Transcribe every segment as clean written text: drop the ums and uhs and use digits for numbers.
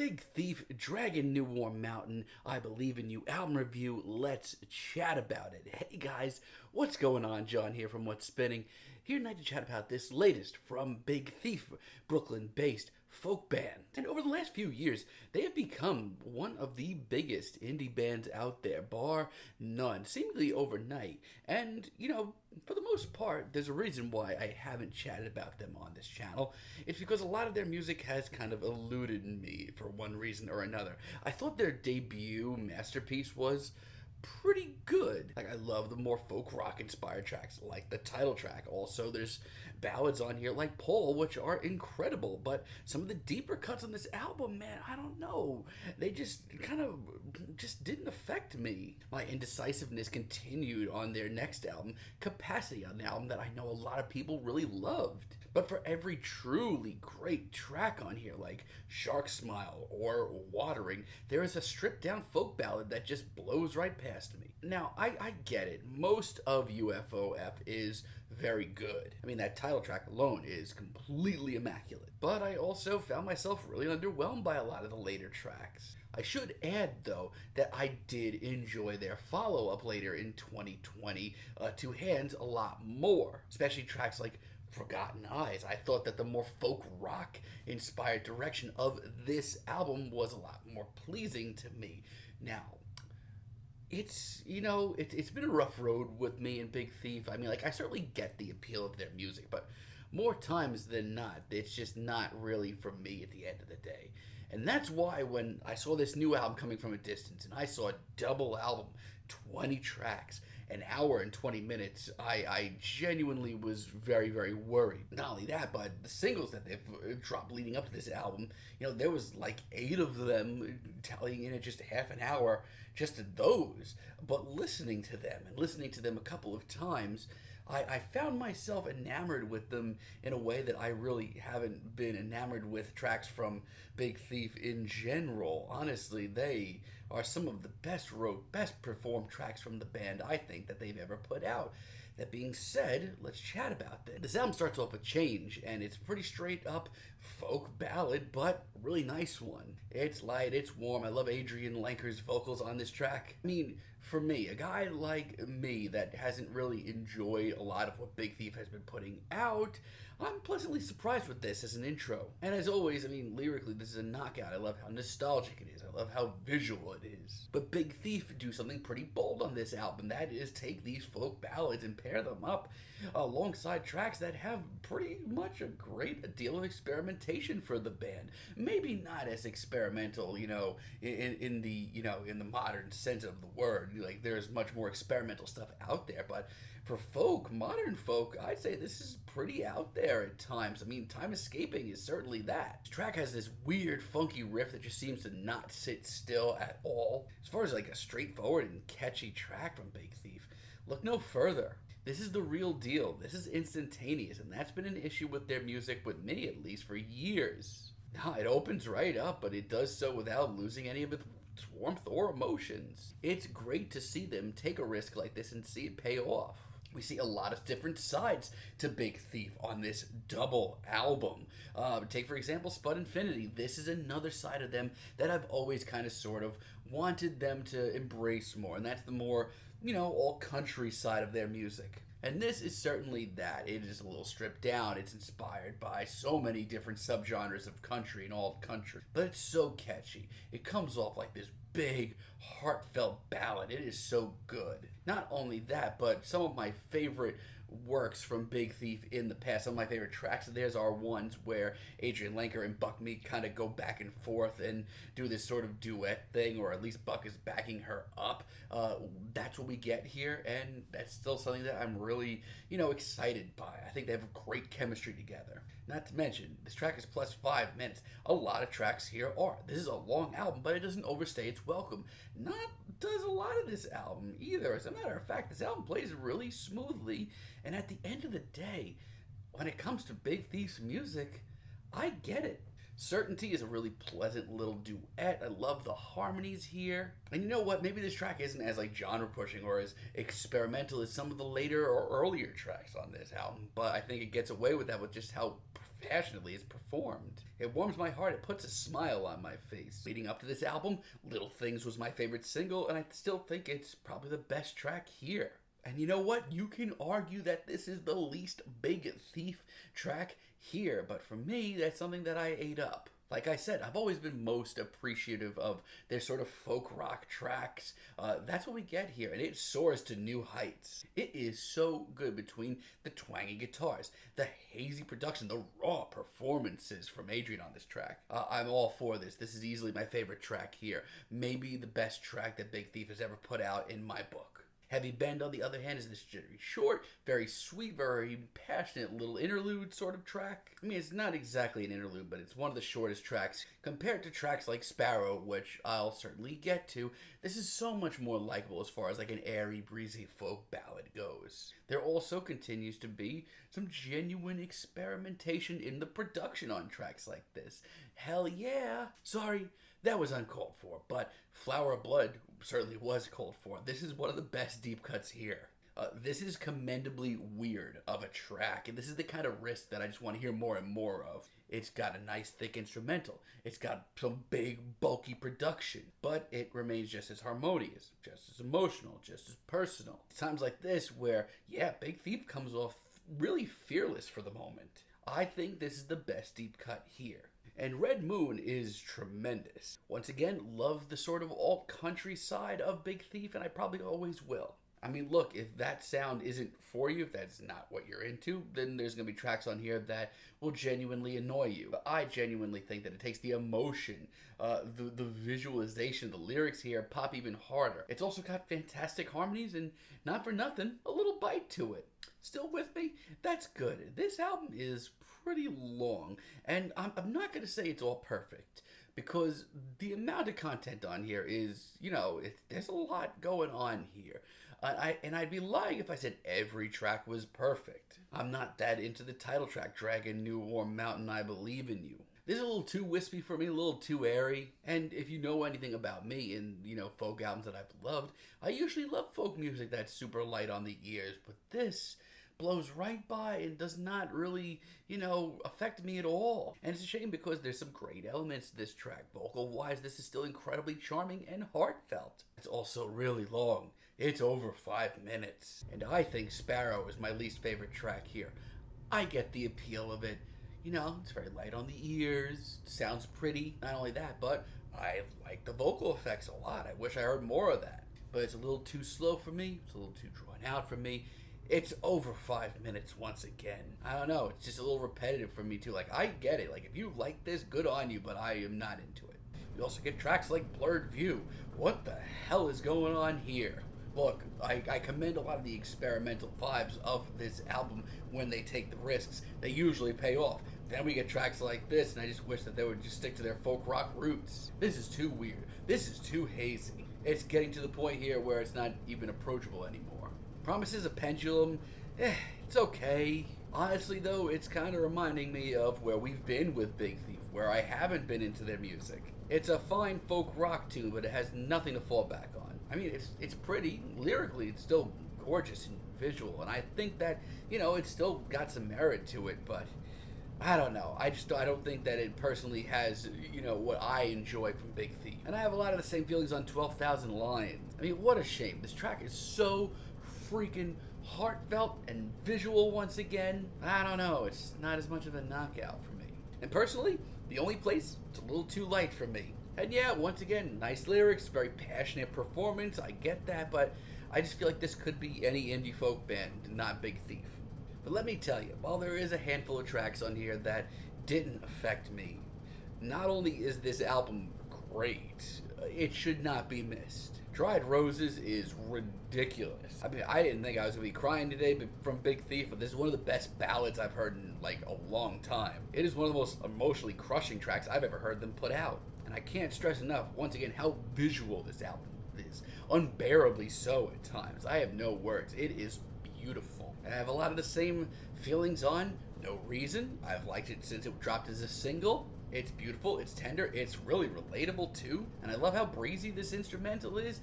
Big Thief, Dragon New Warm Mountain, I Believe in You album review. Let's chat about it. Hey guys, what's going on? John here from What's Spinning. Here tonight to chat about this latest from Big Thief, Brooklyn-based folk band. And over the last few years, they have become one of the biggest indie bands out there, bar none, seemingly overnight. And, for the most part, there's a reason why I haven't chatted about them on this channel. It's because a lot of their music has kind of eluded me for one reason or another. I thought their debut masterpiece was pretty good. I love the more folk rock inspired tracks like the title track. Also, there's ballads on here like Paul, which are incredible, but some of the deeper cuts on this album, man, I don't know, they just kind of just didn't affect me. My indecisiveness continued on their next album, Capacity, an album that I know a lot of people really loved. But for every truly great track on here, like Shark Smile or Watering, there is a stripped down folk ballad that just blows right past me. Now, I get it. Most of UFOF is very good. I mean, that title track alone is completely immaculate. But I also found myself really underwhelmed by a lot of the later tracks. I should add, though, that I did enjoy their follow-up later in 2020, Two Hands, a lot more. Especially tracks like Forgotten Eyes. I thought that the more folk rock inspired direction of this album was a lot more pleasing to me. Now, it's been a rough road with me and Big Thief. I mean, I certainly get the appeal of their music, but more times than not, it's just not really for me at the end of the day. And that's why when I saw this new album coming from a distance, and I saw a double album, 20 tracks, an hour and 20 minutes, I genuinely was very, very worried. Not only that, but the singles that they've dropped leading up to this album, there was like 8 of them tallying in at just half an hour, just to those. But listening to them a couple of times, I found myself enamored with them in a way that I really haven't been enamored with tracks from Big Thief in general. Honestly, they are some of the best wrote, best performed tracks from the band, I think, that they've ever put out. That being said, let's chat about this. This album starts off with Change, and it's a pretty straight up folk ballad, but a really nice one. It's light, it's warm. I love Adrian Lenker's vocals on this track. I mean, for me, a guy like me that hasn't really enjoyed a lot of what Big Thief has been putting out, I'm pleasantly surprised with this as an intro. And as always, lyrically, this is a knockout. I love how nostalgic it is. I love how visual it is. But Big Thief do something pretty bold on this album. That is, take these folk ballads and pair them up alongside tracks that have pretty much a great deal of experimentation for the band. Maybe not as experimental, in the modern sense of the word. There's much more experimental stuff out there, but for folk, modern folk, I'd say this is pretty out there at times. Time Escaping is certainly that. This track has this weird, funky riff that just seems to not sit still at all. As far as a straightforward and catchy track from Big Thief, look no further. This is the real deal. This is instantaneous, and that's been an issue with their music, with me at least, for years. Now, it opens right up, but it does so without losing any of its warmth or emotions. It's great to see them take a risk like this and see it pay off. We see a lot of different sides to Big Thief on this double album. Take, for example, Spud Infinity. This is another side of them that I've always kind of sort of wanted them to embrace more, and that's the more, all country side of their music. And this is certainly that. It is a little stripped down. It's inspired by so many different subgenres of country and alt country. But it's so catchy. It comes off like this big, heartfelt ballad. It is so good. Not only that, but some of my favorite works from Big Thief in the past, some of my favorite tracks of theirs are ones where Adrian Lenker and Buck Meek kind of go back and forth and do this sort of duet thing, or at least Buck is backing her up. That's what we get here, and that's still something that I'm really, excited by. I think they have great chemistry together. Not to mention, this track is plus 5 minutes. A lot of tracks here are. This is a long album, but it doesn't overstay its welcome. Not does a lot of this album either. As a matter of fact, this album plays really smoothly, and at the end of the day, when it comes to Big Thief's music, I get it. Certainty is a really pleasant little duet. I love the harmonies here. And you know what? Maybe this track isn't as like genre pushing or as experimental as some of the later or earlier tracks on this album, but I think it gets away with that with just how passionately it's performed. It warms my heart, it puts a smile on my face. Leading up to this album, Little Things was my favorite single, and I still think it's probably the best track here. And you know what? You can argue that this is the least Big Thief track here, but for me, that's something that I ate up. Like I said, I've always been most appreciative of their sort of folk rock tracks. That's what we get here, and it soars to new heights. It is so good between the twangy guitars, the hazy production, the raw performances from Adrian on this track. I'm all for this. This is easily my favorite track here. Maybe the best track that Big Thief has ever put out in my book. Heavy Bend, on the other hand, is this very short, very sweet, very passionate little interlude sort of track. I mean, it's not exactly an interlude, but it's one of the shortest tracks. Compared to tracks like Sparrow, which I'll certainly get to, this is so much more likable as far as like an airy, breezy folk ballad goes. There also continues to be some genuine experimentation in the production on tracks like this. Hell yeah! Sorry, that was uncalled for, but Flower of Blood certainly was called for. This is one of the best deep cuts here. This is commendably weird of a track, and this is the kind of risk that I just want to hear more and more of. It's got a nice thick instrumental. It's got some big bulky production, but it remains just as harmonious, just as emotional, just as personal. It's times like this where, yeah, Big Thief comes off really fearless for the moment. I think this is the best deep cut here. And Red Moon is tremendous. Once again, love the sort of alt-country side of Big Thief, and I probably always will. I mean, look, if that sound isn't for you, if that's not what you're into, then there's going to be tracks on here that will genuinely annoy you. But I genuinely think that it takes the emotion, the visualization, the lyrics here pop even harder. It's also got fantastic harmonies and, not for nothing, a little bite to it. Still with me? That's good. This album is pretty long, and I'm not going to say it's all perfect, because the amount of content on here is, there's a lot going on here. And I'd be lying if I said every track was perfect. I'm not that into the title track, Dragon, New Warm Mountain, I Believe in You. This is a little too wispy for me, a little too airy. And if you know anything about me and, folk albums that I've loved, I usually love folk music that's super light on the ears. But this blows right by and does not really, affect me at all. And it's a shame because there's some great elements to this track. Vocal-wise, this is still incredibly charming and heartfelt. It's also really long. It's over 5 minutes. And I think Sparrow is my least favorite track here. I get the appeal of it. It's very light on the ears, sounds pretty. Not only that, but I like the vocal effects a lot. I wish I heard more of that. But it's a little too slow for me. It's a little too drawn out for me. It's over 5 minutes once again. I don't know. It's just a little repetitive for me too. Like, I get it. Like, if you like this, good on you, but I am not into it. You also get tracks like Blurred View. What the hell is going on here? Look, I commend a lot of the experimental vibes of this album when they take the risks. They usually pay off. Then we get tracks like this, and I just wish that they would just stick to their folk rock roots. This is too weird. This is too hazy. It's getting to the point here where it's not even approachable anymore. Promises a Pendulum, it's okay. Honestly, though, it's kind of reminding me of where we've been with Big Thief, where I haven't been into their music. It's a fine folk rock tune, but it has nothing to fall back on. I mean, it's pretty. Lyrically, it's still gorgeous and visual, and I think that, it's still got some merit to it, but I don't know. I don't think that it personally has, what I enjoy from Big Thief. And I have a lot of the same feelings on 12,000 Lions. I mean, what a shame. This track is so freaking heartfelt and visual once again. I don't know. It's not as much of a knockout for me. And personally, the only place, it's a little too light for me. And yeah, once again, nice lyrics, very passionate performance. I get that, but I just feel like this could be any indie folk band, not Big Thief. But let me tell you, while there is a handful of tracks on here that didn't affect me, not only is this album great, it should not be missed. Dried Roses is ridiculous. I mean, I didn't think I was going to be crying today from Big Thief, but this is one of the best ballads I've heard in, a long time. It is one of the most emotionally crushing tracks I've ever heard them put out. And I can't stress enough, once again, how visual this album is. Unbearably so at times. I have no words. It is beautiful. And I have a lot of the same feelings on No reason. I've liked it since it dropped as a single. It's beautiful, it's tender, it's really relatable too, and I love how breezy this instrumental is.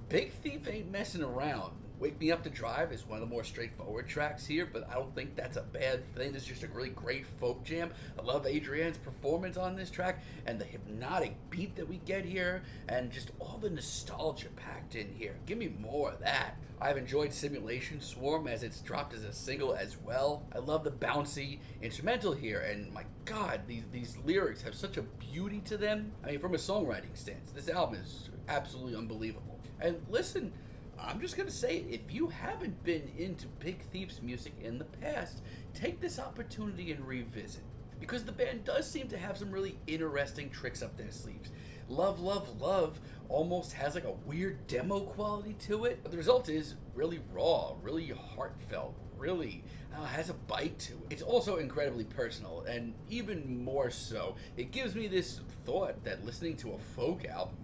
Big Thief ain't messing around. Wake Me Up to Drive is one of the more straightforward tracks here, but I don't think that's a bad thing. This is just a really great folk jam. I love Adrienne's performance on this track and the hypnotic beat that we get here and just all the nostalgia packed in here. Give me more of that. I've enjoyed Simulation Swarm as it's dropped as a single as well. I love the bouncy instrumental here, and my god, these lyrics have such a beauty to them. I mean, from a songwriting stance, this album is absolutely unbelievable. And listen, I'm just gonna say it, if you haven't been into Big Thief's music in the past, take this opportunity and revisit. Because the band does seem to have some really interesting tricks up their sleeves. Love, Love, Love almost has like a weird demo quality to it, but the result is really raw, really heartfelt, really has a bite to it. It's also incredibly personal, and even more so, it gives me this thought that listening to a folk album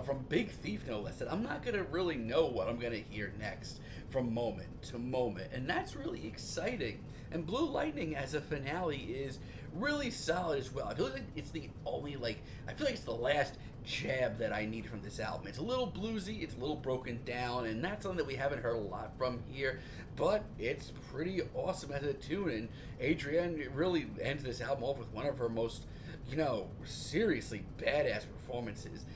from Big Thief, no less, that I'm not gonna really know what I'm gonna hear next from moment to moment, and that's really exciting. And Blue Lightning as a finale is really solid as well. I feel like it's the only, I feel like it's the last jab that I need from this album. It's a little bluesy, it's a little broken down, and that's something that we haven't heard a lot from here, but it's pretty awesome as a tune, and Adrienne really ends this album off with one of her most, seriously badass performances.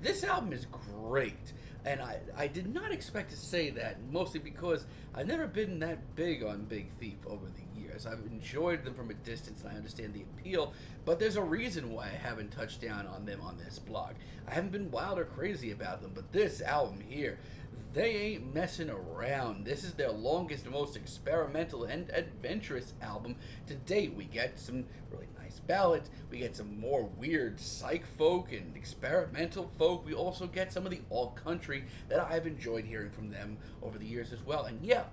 This album is great, and I did not expect to say that, mostly because I've never been that big on Big Thief over the years. I've enjoyed them from a distance, and I understand the appeal, but there's a reason why I haven't touched down on them on this blog. I haven't been wild or crazy about them, but this album here, they ain't messing around. This is their longest, most experimental and adventurous album to date. We get some really nice ballads. We get some more weird psych folk and experimental folk. We also get some of the alt country that I've enjoyed hearing from them over the years as well. And yeah,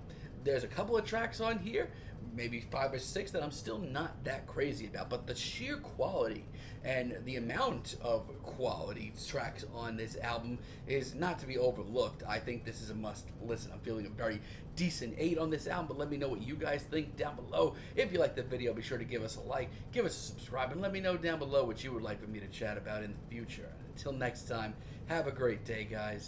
there's a couple of tracks on here, maybe 5 or 6, that I'm still not that crazy about, but the sheer quality and the amount of quality tracks on this album is not to be overlooked. I think this is a must listen. I'm feeling a very decent 8 on this album, but let me know what you guys think down below. If you like the video, be sure to give us a like, give us a subscribe, and let me know down below what you would like for me to chat about in the future. Until next time, have a great day, guys.